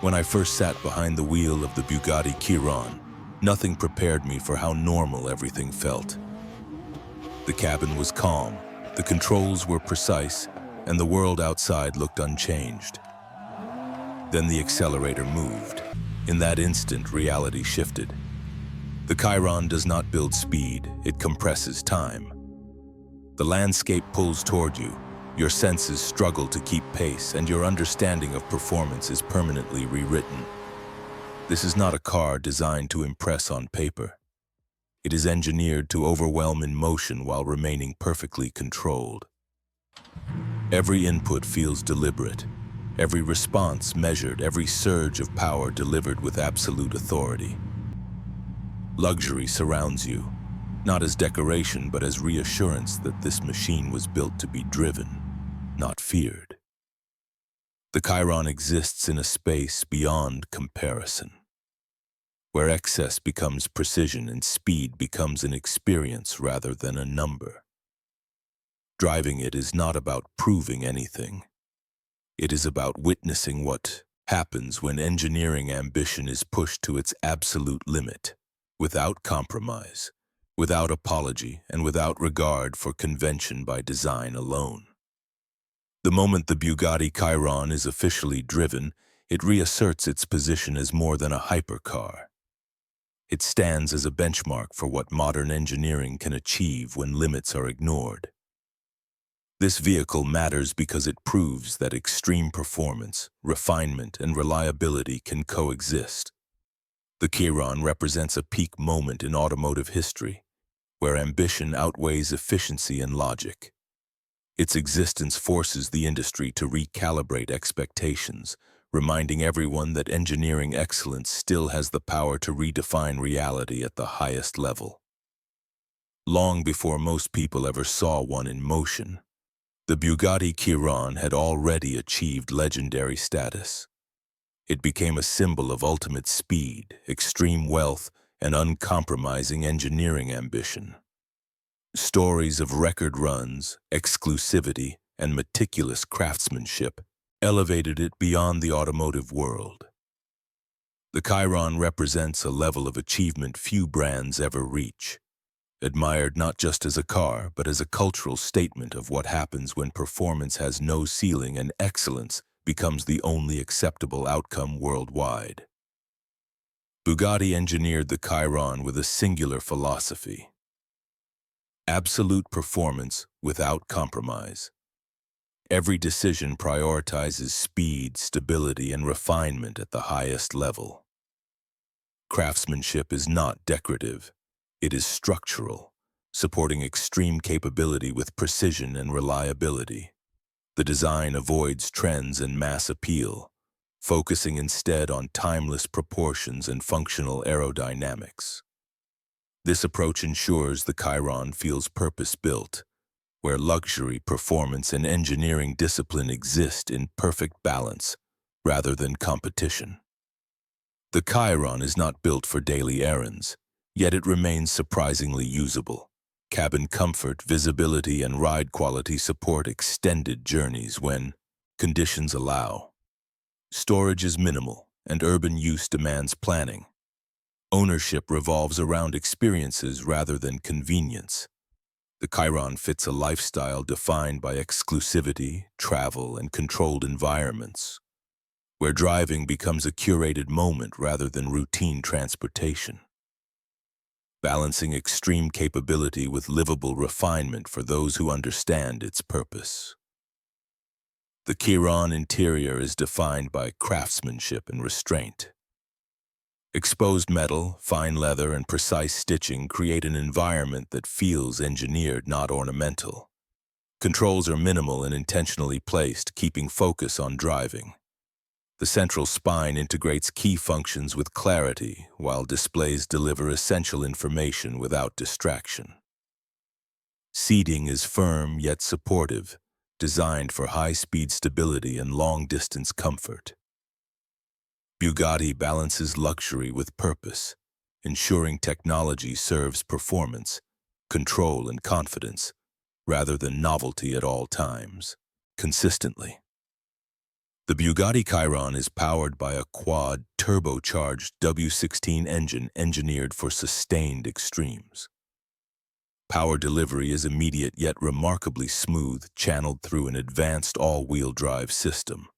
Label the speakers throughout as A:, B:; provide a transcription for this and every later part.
A: When I first sat behind the wheel of the Bugatti Chiron, nothing prepared me for how normal everything felt. The cabin was calm, the controls were precise, and the world outside looked unchanged. Then the accelerator moved. In that instant, reality shifted. The Chiron does not build speed, it compresses time. The landscape pulls toward you, your senses struggle to keep pace, and your understanding of performance is permanently rewritten. This is not a car designed to impress on paper. It is engineered to overwhelm in motion while remaining perfectly controlled. Every input feels deliberate, every response measured, every surge of power delivered with absolute authority. Luxury surrounds you, not as decoration but as reassurance that this machine was built to be driven, not feared. The Chiron exists in a space beyond comparison, where excess becomes precision and speed becomes an experience rather than a number. Driving it is not about proving anything. It is about witnessing what happens when engineering ambition is pushed to its absolute limit, without compromise, without apology, and without regard for convention by design alone. The moment the Bugatti Chiron is officially driven, it reasserts its position as more than a hypercar. It stands as a benchmark for what modern engineering can achieve when limits are ignored. This vehicle matters because it proves that extreme performance, refinement, and reliability can coexist. The Chiron represents a peak moment in automotive history, where ambition outweighs efficiency and logic. Its existence forces the industry to recalibrate expectations, reminding everyone that engineering excellence still has the power to redefine reality at the highest level. Long before most people ever saw one in motion, the Bugatti Chiron had already achieved legendary status. It became a symbol of ultimate speed, extreme wealth, and uncompromising engineering ambition. Stories of record runs, exclusivity, and meticulous craftsmanship elevated it beyond the automotive world. The Chiron represents a level of achievement few brands ever reach, admired not just as a car, but as a cultural statement of what happens when performance has no ceiling and excellence becomes the only acceptable outcome worldwide. Bugatti engineered the Chiron with a singular philosophy: absolute performance without compromise. Every decision prioritizes speed, stability, and refinement at the highest level. Craftsmanship is not decorative. It is structural, supporting extreme capability with precision and reliability. The design avoids trends and mass appeal, focusing instead on timeless proportions and functional aerodynamics. This approach ensures the Chiron feels purpose-built, where luxury, performance, and engineering discipline exist in perfect balance rather than competition. The Chiron is not built for daily errands, yet it remains surprisingly usable. Cabin comfort, visibility, and ride quality support extended journeys when conditions allow. Storage is minimal, and urban use demands planning. Ownership revolves around experiences rather than convenience. The Chiron fits a lifestyle defined by exclusivity, travel, and controlled environments, where driving becomes a curated moment rather than routine transportation. Balancing extreme capability with livable refinement for those who understand its purpose. The Chiron interior is defined by craftsmanship and restraint. Exposed metal, fine leather, and precise stitching create an environment that feels engineered, not ornamental. Controls are minimal and intentionally placed, keeping focus on driving. The central spine integrates key functions with clarity, while displays deliver essential information without distraction. Seating is firm yet supportive, designed for high-speed stability and long-distance comfort. Bugatti balances luxury with purpose, ensuring technology serves performance, control, and confidence, rather than novelty at all times, consistently. The Bugatti Chiron is powered by a quad turbocharged W16 engine engineered for sustained extremes. Power delivery is immediate yet remarkably smooth, channeled through an advanced all-wheel drive system.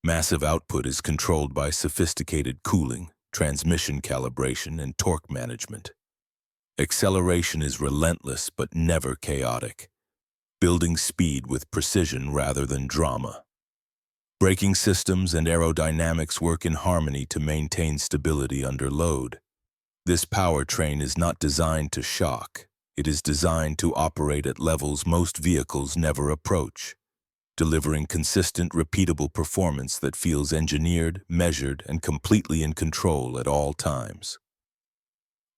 A: Massive output is controlled by sophisticated cooling, transmission calibration, and torque management. Acceleration is relentless but never chaotic, building speed with precision rather than drama. Braking systems and aerodynamics work in harmony to maintain stability under load. This powertrain is not designed to shock. It is designed to operate at levels most vehicles never approach, delivering consistent, repeatable performance that feels engineered, measured, and completely in control at all times.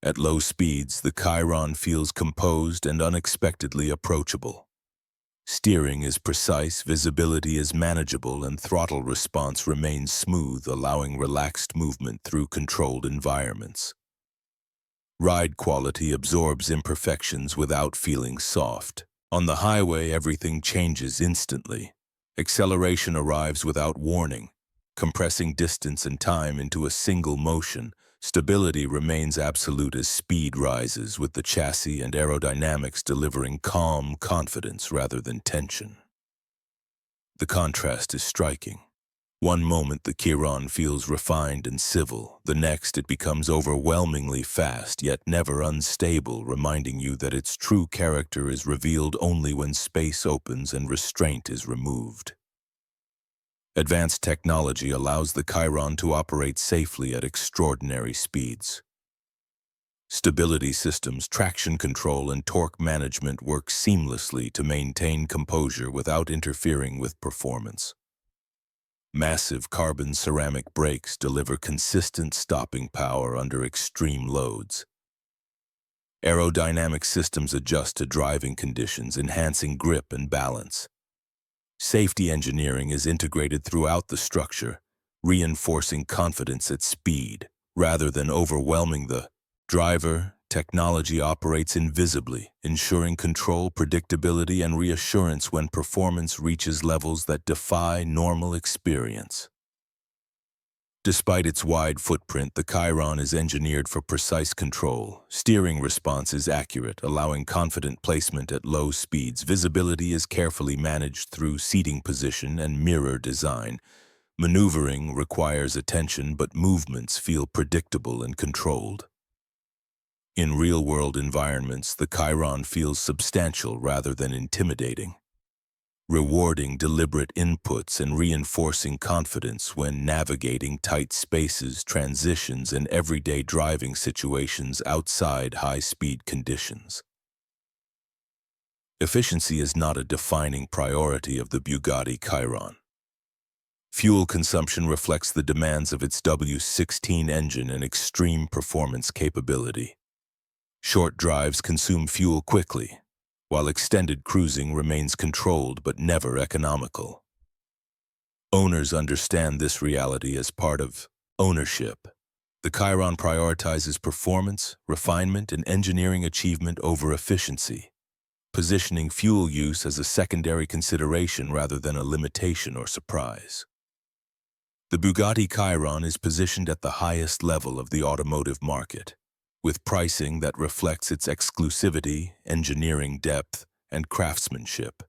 A: At low speeds, the Chiron feels composed and unexpectedly approachable. Steering is precise, visibility is manageable, and throttle response remains smooth, allowing relaxed movement through controlled environments. Ride quality absorbs imperfections without feeling soft. On the highway, everything changes instantly. Acceleration arrives without warning, compressing distance and time into a single motion. Stability remains absolute as speed rises, with the chassis and aerodynamics delivering calm confidence rather than tension. The contrast is striking. One moment the Chiron feels refined and civil, the next it becomes overwhelmingly fast yet never unstable, reminding you that its true character is revealed only when space opens and restraint is removed. Advanced technology allows the Chiron to operate safely at extraordinary speeds. Stability systems, traction control, and torque management work seamlessly to maintain composure without interfering with performance. Massive carbon ceramic brakes deliver consistent stopping power under extreme loads. Aerodynamic systems adjust to driving conditions, enhancing grip and balance. Safety engineering is integrated throughout the structure, reinforcing confidence at speed. Rather than overwhelming the driver, technology operates invisibly, ensuring control, predictability, and reassurance when performance reaches levels that defy normal experience. Despite its wide footprint, the Chiron is engineered for precise control. Steering response is accurate, allowing confident placement at low speeds. Visibility is carefully managed through seating position and mirror design. Maneuvering requires attention, but movements feel predictable and controlled. In real-world environments, the Chiron feels substantial rather than intimidating, rewarding deliberate inputs and reinforcing confidence when navigating tight spaces, transitions, and everyday driving situations outside high-speed conditions. Efficiency is not a defining priority of the Bugatti Chiron. Fuel consumption reflects the demands of its W16 engine and extreme performance capability. Short drives consume fuel quickly, while extended cruising remains controlled but never economical. Owners understand this reality as part of ownership. The Chiron prioritizes performance, refinement, and engineering achievement over efficiency, positioning fuel use as a secondary consideration rather than a limitation or surprise. The Bugatti Chiron is positioned at the highest level of the automotive market, with pricing that reflects its exclusivity, engineering depth, and craftsmanship.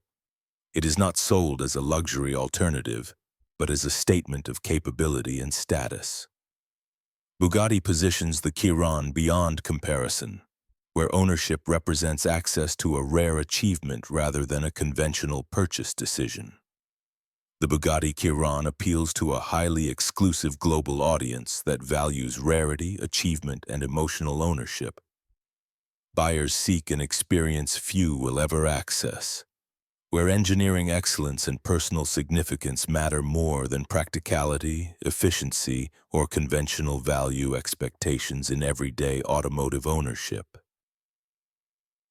A: It is not sold as a luxury alternative, but as a statement of capability and status. Bugatti positions the Chiron beyond comparison, where ownership represents access to a rare achievement rather than a conventional purchase decision. The Bugatti Chiron appeals to a highly exclusive global audience that values rarity, achievement, and emotional ownership. Buyers seek an experience few will ever access, where engineering excellence and personal significance matter more than practicality, efficiency, or conventional value expectations in everyday automotive ownership.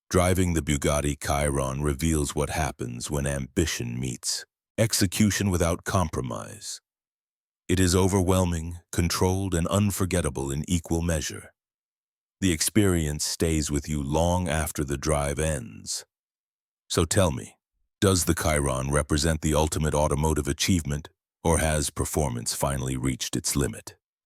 A: Driving the Bugatti Chiron reveals what happens when ambition meets execution without compromise. It is overwhelming, controlled, and unforgettable in equal measure. The experience stays with you long after the drive ends. So tell me, does the Chiron represent the ultimate automotive achievement, Or has performance finally reached its limit?